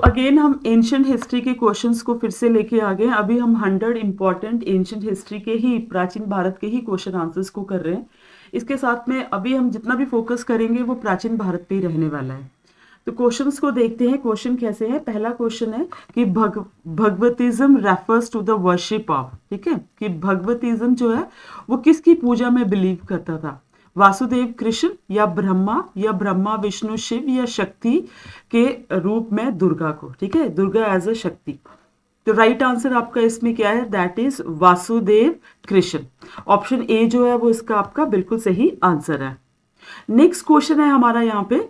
Again हम ancient history के questions को फिर से लेके आ गए हैं। अभी हम 100 इंपॉर्टेंट एंशियंट हिस्ट्री के ही, प्राचीन भारत के ही क्वेश्चन आंसर्स को कर रहे हैं। इसके साथ में अभी हम जितना भी फोकस करेंगे वो प्राचीन भारत पे ही रहने वाला है। तो क्वेश्चंस को देखते हैं। क्वेश्चन कैसे है? पहला क्वेश्चन है कि Bhagavatism refers to the worship of, ठीक है, कि भगवतिज्म जो है वो किसकी पूजा में बिलीव करता था? वासुदेव कृष्ण या ब्रह्मा विष्णु शिव या शक्ति के रूप में दुर्गा को, ठीक है, दुर्गा एज अ शक्ति। तो राइट आंसर आपका इसमें क्या है? That is Vasudev Krishna. Option A जो है वो इसका आपका बिल्कुल सही आंसर है। नेक्स्ट क्वेश्चन है हमारा यहाँ पे,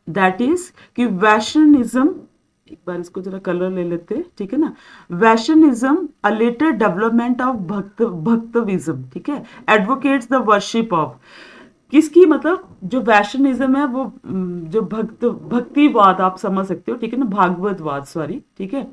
दैट इज कि वैष्णविज्म, एक बार इसको जरा कलर ले लेते हैं, ठीक है ना। Vaishnavism a later development of Bhaktism, ठीक है, एडवोकेट्स द वर्शिप ऑफ, किसकी, मतलब जो वैष्णविज्म है वो जो भक्तिवाद आप समझ सकते हो, ठीक है ना, भागवतवाद, सॉरी, ठीक है,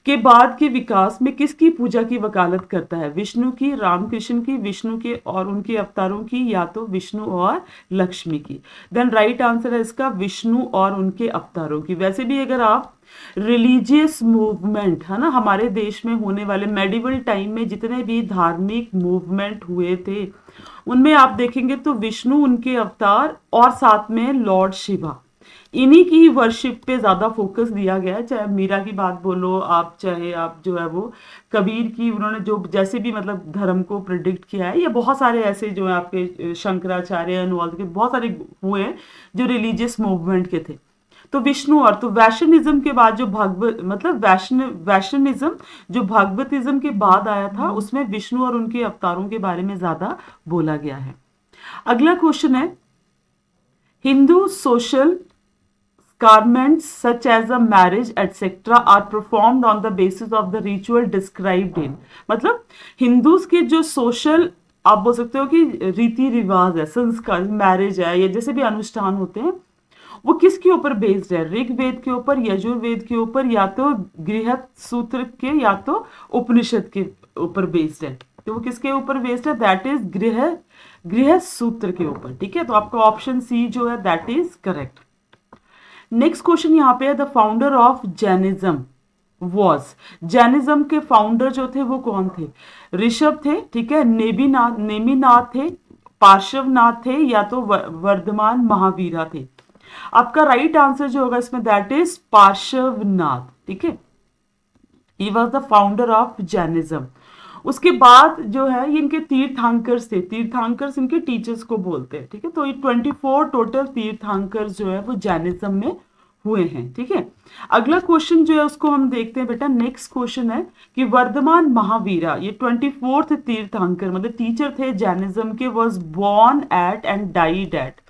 के बाद के विकास में किसकी पूजा की वकालत करता है? विष्णु की, रामकृष्ण की, विष्णु के और उनके अवतारों की, या तो विष्णु और लक्ष्मी की। देन राइट आंसर है इसका विष्णु और उनके अवतारों की। वैसे भी अगर आप रिलीजियस मूवमेंट, है ना, हमारे देश में होने वाले मेडिवल टाइम में जितने भी धार्मिक मूवमेंट हुए थे उनमें आप देखेंगे तो विष्णु, उनके अवतार और साथ में लॉर्ड शिवा, इन्हीं की वर्शिप पे ज्यादा फोकस दिया गया है। चाहे मीरा की बात बोलो आप, चाहे आप जो है वो कबीर की, उन्होंने जो जैसे भी मतलब धर्म को प्रिडिक्ट किया है, या बहुत सारे ऐसे जो है आपके शंकराचार्य अनुवाद के बहुत सारे हुए हैं जो रिलीजियस मूवमेंट के थे। तो विष्णु और तो वैष्णविज्म के बाद जो भगवत मतलब वैष्णविज्म जो भागवतिज्म के बाद आया था उसमें विष्णु और उनके अवतारों के बारे में ज्यादा बोला गया है। अगला क्वेश्चन है, Hindu social garments such as a marriage etc are performed on the basis of the ritual described in, मतलब हिंदूज के जो सोशल, आप बोल सकते हो कि रीति रिवाज है, संस्कार, मैरिज है, या जैसे भी अनुष्ठान होते हैं वो किसके ऊपर बेस्ड है? ऋग्वेद के ऊपर, यजुर्वेद के ऊपर, या तो गृहस्थ सूत्र के, या तो उपनिषद के ऊपर बेस्ड है। तो वो किसके ऊपर बेस्ड है? दैट इज गृहस्थ सूत्र के ऊपर, ठीक है। तो आपका ऑप्शन सी जो है that is correct. Next question यहाँ पे है, the founder of Jainism was, Jainism के फाउंडर जो थे वो कौन थे? ऋषभ थे, ठीक है, नेमिनाथ थे, पार्श्वनाथ थे, या तो वर्धमान महावीरा थे। आपका राइट आंसर जो होगा इसमें दैट इज पार्श्वनाथ, ठीक है, he was the founder of Jainism. उसके बाद जो है ये इनके तीर्थांकर्स थे, तीर्थांकर्स इनके टीचर्स को बोलते हैं, ठीक है। तो ये 24 टोटल तीर्थांकर्स जो है वो जैनिज्म में हुए हैं, ठीक है। अगला क्वेश्चन जो है उसको हम देखते हैं बेटा। नेक्स्ट क्वेश्चन है कि वर्धमान महावीरा, ये 24th तीर्थांकर मतलब टीचर थे जैनिज्म के, was born at and died eight,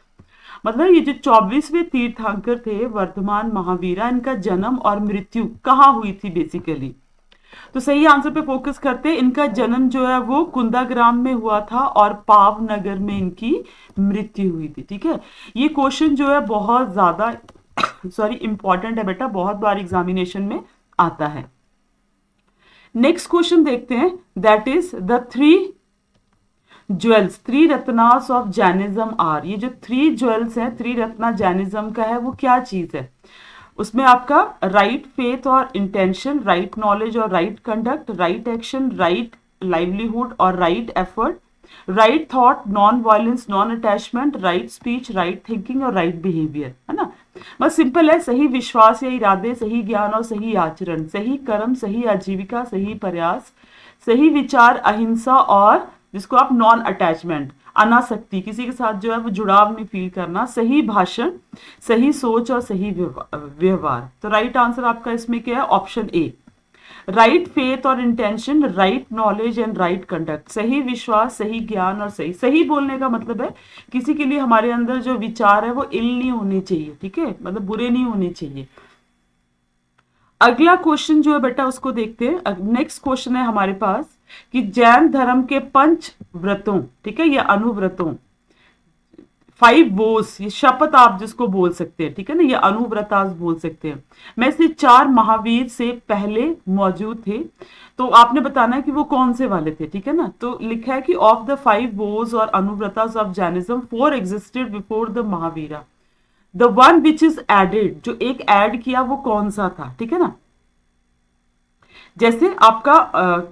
मतलब ये जो 24वें तीर्थांकर थे वर्धमान महावीरा, इनका जन्म और मृत्यु कहाँ हुई थी बेसिकली? तो सही आंसर पे फोकस करते हैं। इनका जन्म जो है वो कुंदाग्राम में हुआ था और पावनगर में इनकी मृत्यु हुई थी, ठीक है। ये क्वेश्चन जो है बहुत ज्यादा सॉरी इंपॉर्टेंट है बेटा, बहुत बार एग्जामिनेशन में आता है। नेक्स्ट क्वेश्चन देखते हैं, that is the three jewels, three ratnas of Jainism are, ये जो थ्री ज्वेल्स है, थ्री रत्ना जैनिज्म का है, वो क्या चीज है? उसमें आपका राइट फेथ और इंटेंशन, राइट नॉलेज और right conduct, right action, right livelihood और right effort, right thought, non violence, non attachment, right speech, right thinking और राइट बिहेवियर, है ना। बस सिंपल है, सही विश्वास या इरादे, सही ज्ञान और सही आचरण, सही कर्म, सही आजीविका, सही प्रयास, सही विचार, अहिंसा और जिसको आप नॉन अटैचमेंट, अनासक्ति, किसी के साथ जो है वो जुड़ाव नहीं फील करना, सही भाषण, सही सोच और सही व्यवहार। तो राइट आंसर आपका इसमें क्या है? ऑप्शन ए, राइट फेथ और intention, right knowledge and right conduct, सही विश्वास, सही ज्ञान और सही, सही बोलने का मतलब है किसी के लिए हमारे अंदर जो विचार है वो इल नहीं होने चाहिए, ठीक है, मतलब बुरे नहीं होने चाहिए। अगला क्वेश्चन जो है बेटा उसको देखते हैं। नेक्स्ट क्वेश्चन है हमारे पास कि जैन धर्म के पंच व्रतों, ठीक है, या अनुव्रतों, 5 वोस, ये शपथ आप जिसको बोल सकते हैं, ठीक है ना, ये अनुव्रत आप बोल सकते हैं, में से 4 महावीर से पहले मौजूद थे। तो आपने बताना है कि वो कौन से वाले थे, ठीक है ना। तो लिखा है कि ऑफ द 5 वोस और anuvratas of Jainism 4 existed before the Mahavira. The one which is added, जो एक ऐड किया वो कौन सा था, ठीक है ना। जैसे आपका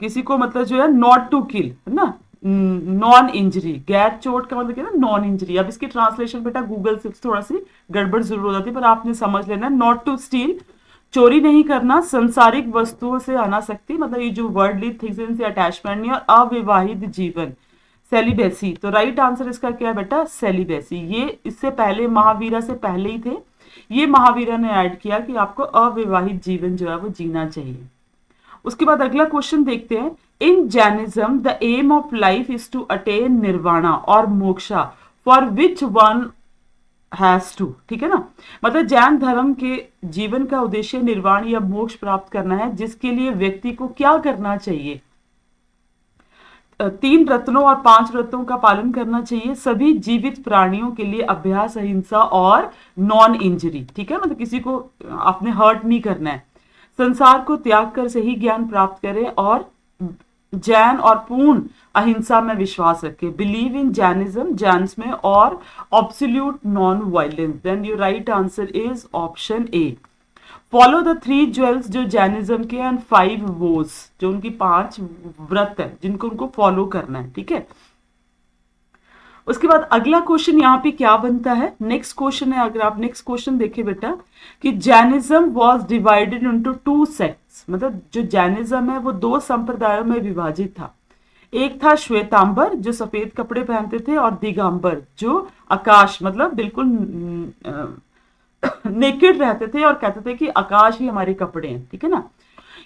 किसी को मतलब जो है नॉट टू किल है ना, नॉन इंजरी, गैर चोट का मतलब क्या है, नॉन इंजरी। अब इसकी ट्रांसलेशन बेटा गूगल से थोड़ा सी गड़बड़ जरूर हो जाती है, पर आपने समझ लेना। नॉट टू स्टील, चोरी नहीं करना, संसारिक वस्तुओं से अनासक्ति, मतलब ये जो वर्ल्डली थिंग्स से अटैचमेंट नहीं, और अविवाहित जीवन, सेलिबेसी। तो राइट आंसर इसका क्या है बेटा, सेलिबेसी। ये इससे पहले महावीरा से पहले ही थे, ये महावीरा ने ऐड किया कि आपको अविवाहित जीवन जो है वो जीना चाहिए। उसके बाद अगला क्वेश्चन देखते हैं। In Jainism the aim of life is to attain nirvana और moksha, for which one has to, ठीक है ना। मतलब जैन धर्म के जीवन का उद्देश्य निर्वाण या मोक्ष प्राप्त करना है, जिसके लिए व्यक्ति को क्या करना चाहिए, 3 रत्नों और 5 रत्नों का पालन करना चाहिए, सभी जीवित प्राणियों के लिए अभ्यास, अहिंसा और नॉन इंजरी, ठीक है, मतलब किसी को आपने हर्ट नहीं करना है, संसार को त्याग कर सही ज्ञान प्राप्त करें, और जैन और पूर्ण अहिंसा में विश्वास रखें, बिलीव इन जैनिज्म, जैन्स में, और absolute non violence. Then your right answer is option A. Follow the 3 jewels जो जैनिज्म के, एंड 5 वोज, जो उनकी 5 व्रत है जिनको उनको फॉलो करना है, ठीक है। उसके बाद अगला क्वेश्चन यहाँ पे क्या बनता है, नेक्स्ट क्वेश्चन है, अगर आप नेक्स्ट क्वेश्चन देखें बेटा, कि Jainism was divided into 2 sects, मतलब जो जैनिज्म है वो 2 संप्रदायों में विभाजित था। एक था श्वेतांबर जो सफेद कपड़े पहनते थे, और दिगंबर जो आकाश मतलब बिल्कुल नेकेड रहते थे और कहते थे कि आकाश ही हमारे कपड़े हैं, ठीक है ना।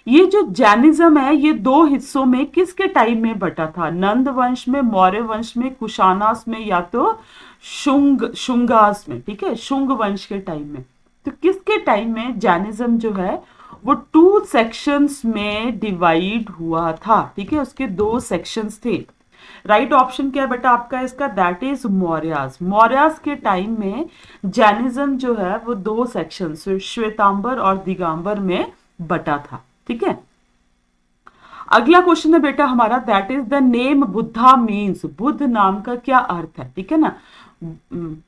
ये जो जैनिज्म है ये 2 हिस्सों में किसके टाइम में बटा था, नंद वंश में, मौर्य वंश में, कुशानास में, या तो शुंगास में, ठीक है, शुंग वंश के टाइम में। तो किसके टाइम में जैनिज्म जो है वो 2 सेक्शंस में डिवाइड हुआ था, ठीक है, उसके 2 सेक्शंस थे। राइट ऑप्शन क्या है बेटा आपका इसका, दैट इज मौर्यास। मौर्यास के टाइम में जैनिज्म जो है वो 2 सेक्शन, श्वेतांबर और दिगंबर में बटा था, ठीक है। अगला क्वेश्चन है बेटा हमारा, that is the name Buddha means, Buddha नाम का क्या अर्थ है, ठीक है ना।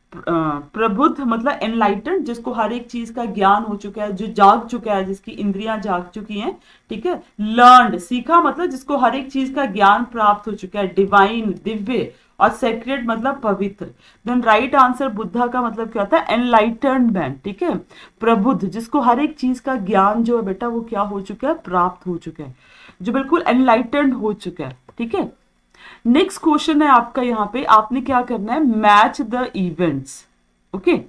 प्रबुद्ध मतलब एनलाइटन, जिसको हर एक चीज का ज्ञान हो चुका है, जो जाग चुका है, जिसकी इंद्रियां जाग चुकी हैं, ठीक है। लर्नड सीखा, मतलब जिसको हर एक चीज का ज्ञान प्राप्त हो चुका है, डिवाइन दिव्य, और सेक्रेड मतलब पवित्र। देन राइट आंसर बुद्धा का मतलब क्या होता है, एनलाइटन्ड मैन, ठीक है, प्रबुद्ध, जिसको हर एक चीज का ज्ञान जो है बेटा वो क्या हो चुका है, प्राप्त हो चुका है, जो बिल्कुल एनलाइटन्ड हो चुका है, ठीक है। नेक्स्ट क्वेश्चन है आपका, यहाँ पे आपने क्या करना है, मैच द इवेंट्स, ओके।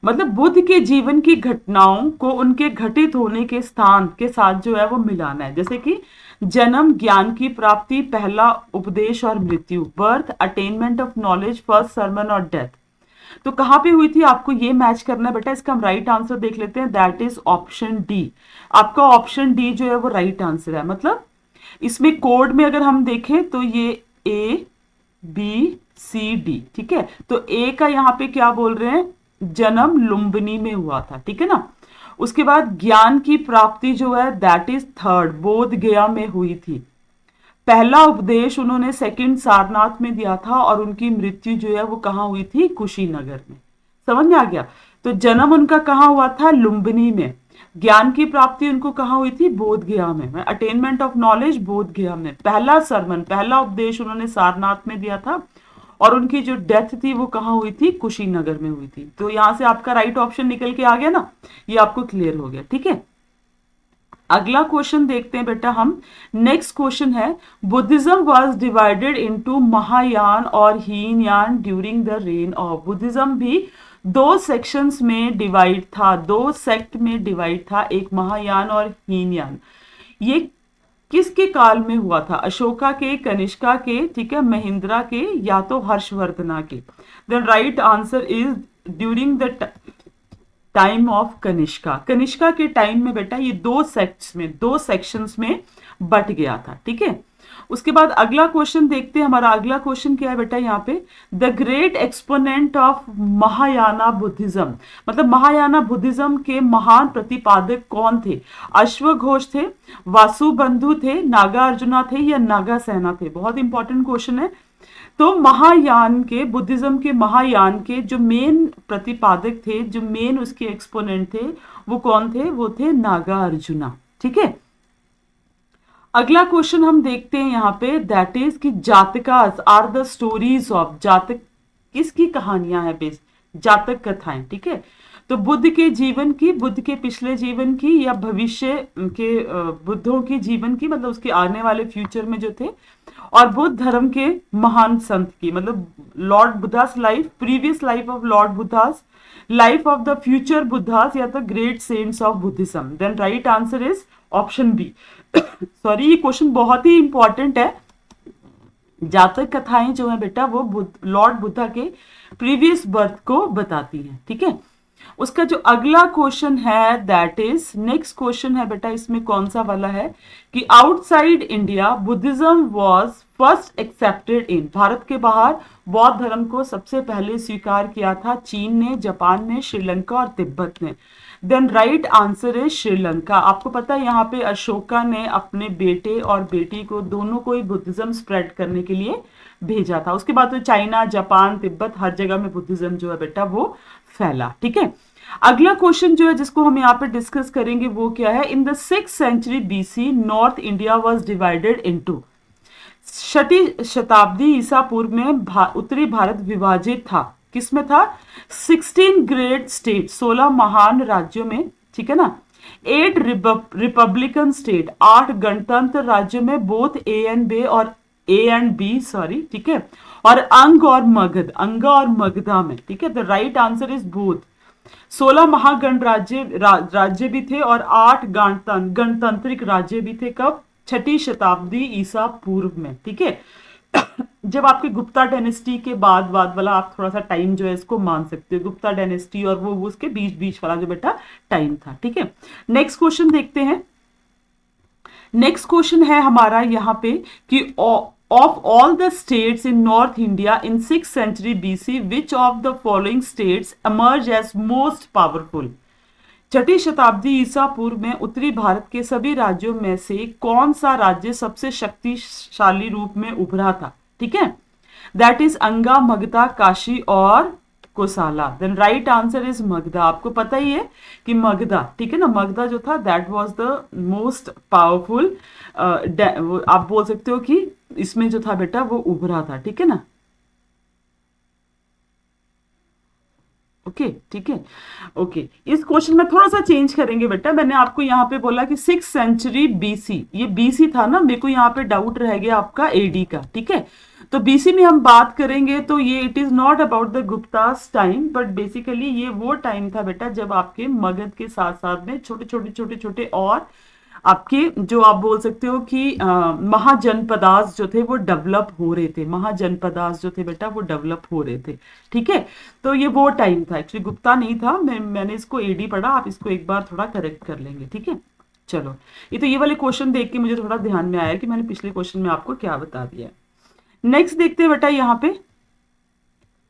मतलब बुद्ध के जीवन की घटनाओं को उनके घटित होने के स्थान के साथ जो है वो मिलाना है, जैसे कि जन्म, ज्ञान की प्राप्ति, पहला उपदेश और मृत्यु, birth, attainment of knowledge, first sermon और डेथ। तो कहां पे हुई थी आपको ये मैच करना है बेटा, इसका हम राइट आंसर देख लेते हैं, दैट इज ऑप्शन डी। आपका ऑप्शन डी जो है वो राइट आंसर है। मतलब इसमें कोड में अगर हम देखें तो ये ए बी सी डी, ठीक है। तो ए का यहाँ पे क्या बोल रहे हैं, जन्म लुम्बिनी में हुआ था, ठीक है ना। उसके बाद ज्ञान की प्राप्ति जो है दैट इज थर्ड, बोध गया में हुई थी। पहला उपदेश उन्होंने सेकंड सारनाथ में दिया था, और उनकी मृत्यु जो है वो कहाँ हुई थी, कुशीनगर में। समझ में आ गया। तो जन्म उनका कहाँ हुआ था, लुम्बिनी में। ज्ञान की प्राप्ति उनको कहाँ हुई थी, बोध गया में, अटेनमेंट ऑफ नॉलेज बोध गया में। पहला सरमन, पहला उपदेश उन्होंने सारनाथ में दिया था, और उनकी जो डेथ थी वो कहाँ हुई थी, कुशीनगर में हुई थी। तो यहां से आपका राइट ऑप्शन निकल के आ गया ना, ये आपको क्लियर हो गया, ठीक है। अगला क्वेश्चन देखते हैं बेटा हम। नेक्स्ट क्वेश्चन है, Buddhism was divided into Mahayana और Hinayana during the reign of. Buddhism भी 2 सेक्शंस में डिवाइड था, 2 सेक्ट में डिवाइड था, एक महायान और हीनयान। ये किसके काल में हुआ था, अशोका के, कनिष्का के, ठीक है, महिंद्रा के, या तो हर्षवर्धना के। Then right answer is during the time of Kanishka. Kanishka के टाइम में बेटा ये 2 सेक्ट्स में, 2 सेक्शंस में बट गया था, ठीक है। उसके बाद अगला क्वेश्चन देखते हैं। हमारा अगला क्वेश्चन क्या है बेटा यहाँ पे, the great exponent of Mahayana Buddhism. मतलब महायाना बुद्धिज्म के महान प्रतिपादक कौन थे, अश्वघोष थे, वासुबंधु थे, नागार्जुना थे, या नागासेना थे। बहुत इंपॉर्टेंट क्वेश्चन है। तो महायान के, बुद्धिज्म के महायान के जो मेन प्रतिपादक थे, जो मेन उसके एक्सपोनेंट थे, वो कौन थे? वो थे नागार्जुना। ठीक है, अगला क्वेश्चन हम देखते हैं यहाँ पे, दैट इज कि जातकास आर द स्टोरीज ऑफ, जातक किसकी कहानियां हैं? बेस जातक कथाएं। ठीक है, तो बुद्ध के जीवन की, बुद्ध के पिछले जीवन की, या भविष्य के बुद्धों की जीवन की, मतलब उसके आने वाले फ्यूचर में जो थे, और बुद्ध धर्म के महान संत की, मतलब lord Buddhas life, previous life of lord Buddhas, life of the future Buddhas, या the great saints of Buddhism. Then right answer is option B. Sorry, ये क्वेश्चन बहुत ही इंपॉर्टेंट है। जातक कथाएं जो है बेटा वो लॉर्ड बुद्धा के प्रीवियस बर्थ को बताती हैं। ठीक है, उसका जो अगला क्वेश्चन है, दैट इज नेक्स्ट क्वेश्चन है बेटा, इसमें कौन सा वाला है कि outside India Buddhism was first accepted in, Bharat के बाहर बौद्ध धर्म को सबसे पहले स्वीकार किया था चीन ने, जापान ने, श्रीलंका और तिब्बत ने। Then right answer is Sri Lanka. आपको पता है यहाँ पे अशोका ने अपने बेटे और बेटी को, दोनों को ही बुद्धिज्म स्प्रेड करने के लिए भेजा था। उसके बाद तो चाइना, जापान, तिब्बत, हर जगह में बुद्धिज्म जो है बेटा वो फैला। ठीक है, अगला क्वेश्चन जो है जिसको हम यहाँ पे डिस्कस करेंगे वो क्या है, in the 6th century BC north India was divided into, छठी शताब्दी ईसा पूर्व में उत्तरी भारत विभाजित था, किसमें था? 16 ग्रेट स्टेट, 16 महान राज्यों में। ठीक है ना, 8 रिपब्लिकन स्टेट, 8 गणतंत्र राज्यों में, बोथ ए एंड बी और ए एंड बी, सॉरी। ठीक है, और अंग और मगध, अंगा और मगधा में। ठीक है, the right answer is both. 16 राज्य भी थे और 8 गणतांत्रिक राज्य भी थे। कब? छठी शताब्दी ईसा पूर्व में। ठीक है, जब आपके गुप्ता डायनेस्टी के बाद वाला आप थोड़ा सा टाइम जो है इसको मान सकते हो, गुप्ता डायनेस्टी और वो उसके बीच वाला जो बेटा टाइम था। ठीक है, नेक्स्ट क्वेश्चन देखते हैं। नेक्स्ट क्वेश्चन है हमारा यहाँ पे कि of all the states in north India in 6th century BC which of the following states emerge as most powerful, छठी शताब्दी ईसा पूर्व में उत्तरी भारत के सभी राज्यों में से कौन सा राज्य सबसे शक्तिशाली रूप में उभरा था? ठीक है, दैट इज अंगा, मगधा, काशी और Kosala. Then right answer is Magadha. आपको पता ही है कि मगधा, ठीक है ना, मगधा जो था that was the most powerful, आप बोल सकते हो कि इसमें जो था बेटा वो उभरा था। ठीक है ना, ओके ठीक है, ओके। इस क्वेश्चन में थोड़ा सा चेंज करेंगे बेटा। मैंने आपको यहाँ पे बोला कि 6th सेंचुरी बीसी, ये बीसी था ना, मेरे को यहाँ पे डाउट रह गया आपका एडी का। ठीक है, तो बीसी में हम बात करेंगे तो ये it is not about the Guptas time, but basically ये वो टाइम था बेटा जब आपके मगध के साथ साथ में छोटे छोटे और आपके जो आप बोल सकते हो कि महाजनपदास जो थे वो डेवलप हो रहे थे, महाजनपदास जो थे बेटा वो डेवलप हो रहे थे। ठीक है, तो ये वो टाइम था, एक्चुअली गुप्ता नहीं था, मैंने इसको एडी पढ़ा, आप इसको एक बार थोड़ा करेक्ट कर लेंगे। ठीक है, चलो, ये वाले क्वेश्चन देख के मुझे थोड़ा ध्यान में आया कि मैंने पिछले क्वेश्चन में आपको क्या बता दिया। नेक्स्ट देखते हैं बेटा, यहाँ पे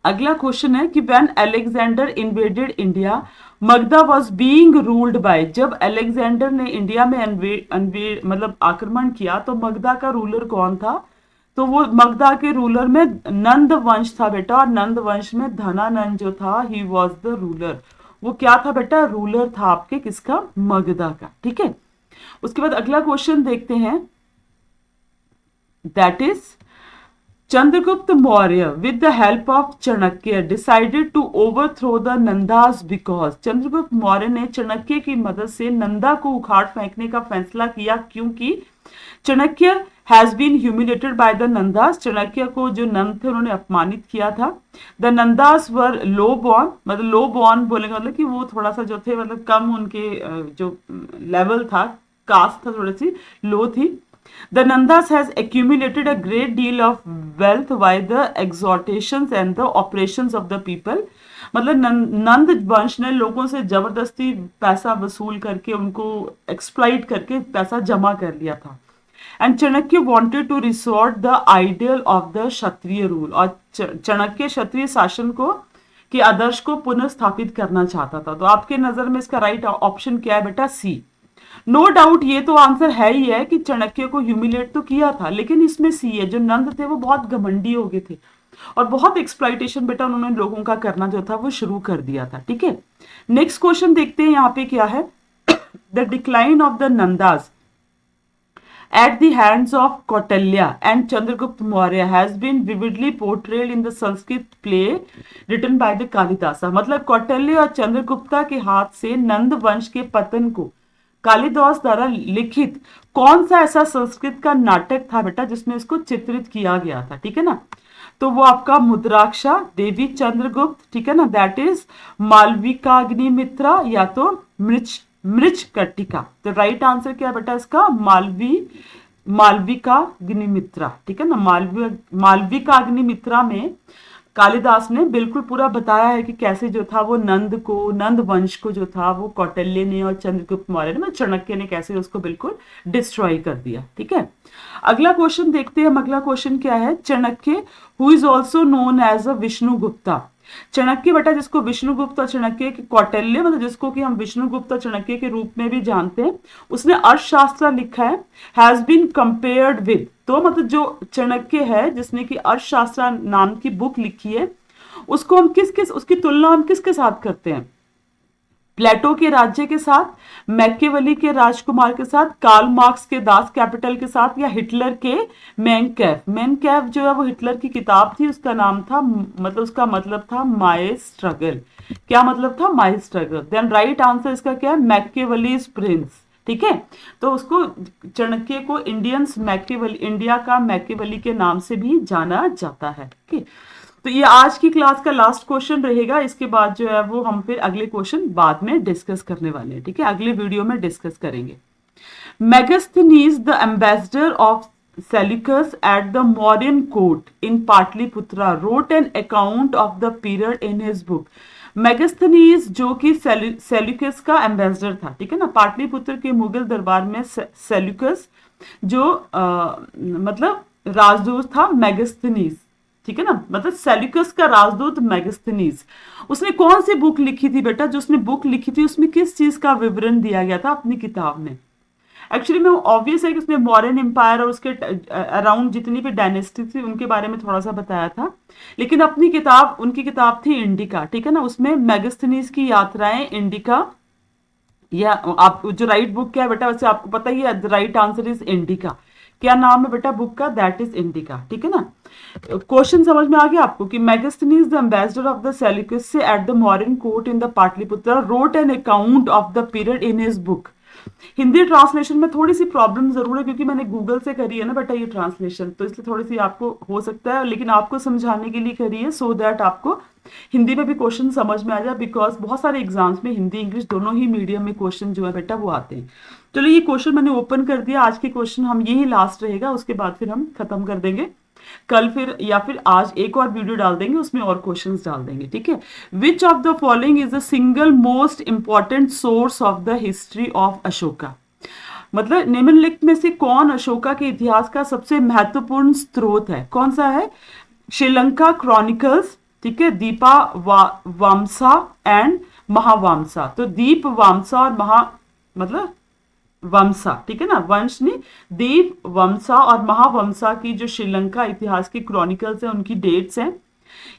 अगला क्वेश्चन है कि when Alexander invaded India Magadha was being ruled by, जब अलेक्जेंडर ने इंडिया में मतलब आक्रमण किया तो मगधा का रूलर कौन था? तो वो मगधा के रूलर में नंद वंश था बेटा, और नंद वंश में धनानंद जो था ही वॉज द रूलर। वो क्या था बेटा? रूलर था आपके किसका? मगधा का। ठीक है, उसके बाद अगला क्वेश्चन देखते हैं, that is Chandragupta Maurya, with the help of Chanakya, decided to overthrow the Nandas because Chandragupta Maurya ने चाणक्य की मदद से नंदा को उखाड़ फेंकने का फैसला किया, क्योंकि Chanakya has been humiliated by the Nandas, Chanakya को जो नंद थे उन्होंने अपमानित किया था। The Nandas were low born, मतलब लो बॉर्न बोलने का मतलब कि वो थोड़ा सा जो थे मतलब कम, उनके जो लेवल था, कास्ट था, थोड़ी सी लो थी। The Nandas has accumulated a great deal of wealth by the exhortations and the operations of the people. मतलब नंद वंश ने लोगों से जबरदस्ती पैसा वसूल करके, उनको एक्सप्लॉइट करके पैसा जमा कर लिया था। And Chanakya wanted to resort the ideal of the Kshatriya rule, और चाणक्य क्षत्रिय शासन को के आदर्श को पुनः स्थापित करना चाहता था। तो आपके नजर में इसका राइट ऑप्शन क्या है बेटा? सी। नो डाउट ये तो आंसर है ही है कि चाणक्य को ह्यूमिलेट तो किया था, लेकिन इसमें सी है, जो नंद थे वो बहुत घमंडी हो गए थे और बहुत एक्सप्लॉइटेशन बेटा उन्होंने लोगों का करना जो था वो शुरू कर दिया था। ठीक है, नेक्स्ट क्वेश्चन देखते हैं यहाँ पे क्या है। The decline of the Nandas at the hands of Kautilya and Chandragupta Maurya has been vividly portrayed in the Sanskrit play written by the Kalidasa। मतलब कौटिल्य और चंद्रगुप्ता के हाथ से नंद वंश के पतन को कालिदास द्वारा लिखित कौन सा ऐसा संस्कृत का नाटक था बेटा जिसमें इसको चित्रित किया गया था। ठीक है ना, तो वो आपका मुद्राक्षा, देवी चंद्रगुप्त, ठीक है ना, दैट इज मालविकाग्निमित्रा या तो मृच मृच्छकटिका। तो राइट आंसर क्या है बेटा इसका, मालविकाग्निमित्रा। ठीक है ना, मालविकाग्निमित्रा में कालिदास ने बिल्कुल पूरा बताया है कि कैसे जो था वो नंद वंश को जो था वो कौटिल्य ने और चंद्रगुप्त मौर्य ने, चाणक्य ने कैसे उसको बिल्कुल डिस्ट्रॉय कर दिया। ठीक है, अगला क्वेश्चन देखते हैं हम। अगला क्वेश्चन क्या है, Chanakya who is also known as a Vishnugupta. Chanakya बेटा जिसको विष्णुगुप्त और चाणक्य के कौटिल्य, मतलब जिसको कि हम विष्णुगुप्त और चाणक्य के रूप में भी जानते हैं, उसने अर्थशास्त्र लिखा है, हैज बीन कंपेयर्ड विद। तो मतलब जो चाणक्य है जिसने कि अर्थशास्त्र नाम की बुक लिखी है, उसको हम उसकी तुलना हम किसके साथ करते हैं, प्लेटो के राज्य के साथ, मैकियावेली के राजकुमार के साथ, कार्ल मार्क्स के दास कैपिटल के साथ, या हिटलर के मैनकैफ जो है वो हिटलर की किताब थी, उसका नाम था, मतलब उसका मतलब था माय स्ट्रगल। क्या मतलब था, my struggle. Then right answer इसका क्या है, मैकियावेलीज प्रिंस। ठीक है, तो उसको चाणक्य को इंडिया का मैकियावेली के नाम से भी जाना जाता है। ठीक है, तो ये आज की क्लास का लास्ट क्वेश्चन रहेगा। इसके बाद जो है वो हम फिर अगले क्वेश्चन बाद में डिस्कस करने वाले हैं। ठीक है, अगले वीडियो में डिस्कस करेंगे। Megasthenes the ambassador of Seleucus at the Mauryan court in Pataliputra wrote an account of the period in his book. Megasthenes जो कि सेल्यूकस का एम्बेसडर था, ठीक है ना, पाटलिपुत्र के मुगल दरबार में सेल्यूकस जो मतलब राजदूत था मेगास्थनीज। ठीक है ना, मतलब सेल्यूकस का राजदूत मेगास्थनीज, उसने कौन सी बुक लिखी थी बेटा, जो उसने बुक लिखी थी उसमें किस चीज का विवरण दिया गया था अपनी किताब में। एक्चुअली में ऑब्वियस है कि उसने मौर्यन एम्पायर और उसके अराउंड जितनी भी डायनेस्टी थी उनके बारे में थोड़ा सा बताया था, लेकिन अपनी किताब, उनकी किताब थी इंडिका। ठीक है ना, उसमें मेगास्थनीज की यात्राएं इंडिका, या आप जो राइट बुक क्या है बेटा, वैसे आपको पता ही है, राइट आंसर इज इंडिका। क्या नाम है बेटा बुक का, दैट इज इंडिका। ठीक है ना, क्वेश्चन समझ में आ गया आपको कि Megasthenes the ambassador of the Seleucus at the modern court in the Pataliputra road an account of the period in his book. Hindi translation में थोड़ी सी प्रॉब्लम जरूर है क्योंकि मैंने गूगल से करी है ना बेटा ये ट्रांसलेशन, तो इसलिए थोड़ी सी आपको हो सकता है, लेकिन आपको समझाने के लिए करी है सो दैट आपको हिंदी में भी क्वेश्चन समझ में आ जाए, बिकॉज बहुत सारे एग्जाम्स में हिंदी इंग्लिश दोनों ही मीडियम में क्वेश्चन जो है बेटा वो आते हैं। चलो ये क्वेश्चन मैंने ओपन कर दिया, आज के क्वेश्चन हम यही लास्ट रहेगा, उसके बाद फिर हम खत्म कर देंगे। कल फिर या फिर आज एक और वीडियो डाल देंगे, उसमें और क्वेश्चंस डाल देंगे। ठीक है, विच of the following is the single most important source of the history of Ashoka. मतलब निम्नलिखित में से कौन अशोका के इतिहास का सबसे महत्वपूर्ण स्रोत है, कौन सा है, श्रीलंका क्रॉनिकल्स, ठीक है, दीपा वामसा एंड महावामसा। तो दीप वामसा और मतलब वंशा, ठीक है ना, वंश ने दीप वंशा और महावंशा की जो श्रीलंका इतिहास की क्रॉनिकल्स है उनकी डेट्स हैं।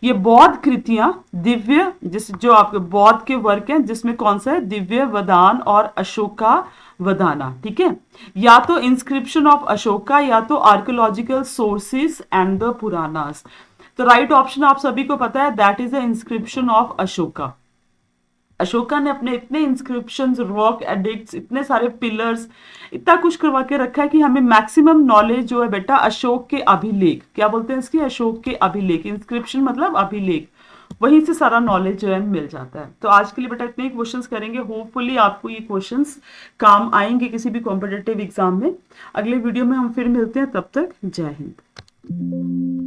ये बौद्ध कृतियां दिव्य, जो आपके बौद्ध के वर्क हैं जिसमें कौन सा है, दिव्य वदान और अशोका वदाना। ठीक है, या तो इंस्क्रिप्शन ऑफ अशोका या तो archaeological sources and the Puranas. तो राइट ऑप्शन आप सभी को पता है, that is the inscription of Ashoka. Ashoka ने अपने इतने इंस्क्रिप्शंस, रॉक एडिक्ट्स, इतने सारे पिलर्स, इतना कुछ करवा के रखा है कि हमें मैक्सिमम नॉलेज जो है बेटा अशोक के अभिलेख, क्या बोलते हैं इसकी, अशोक के अभिलेख, इंस्क्रिप्शन मतलब अभिलेख, वहीं से सारा नॉलेज जो है मिल जाता है। तो आज के लिए बेटा इतने ही क्वेश्चंस करेंगे, होपफुली आपको ये क्वेश्चंस काम आएंगे किसी भी कॉम्पिटिटिव एग्जाम में। अगले वीडियो में हम फिर मिलते हैं, तब तक जय हिंद।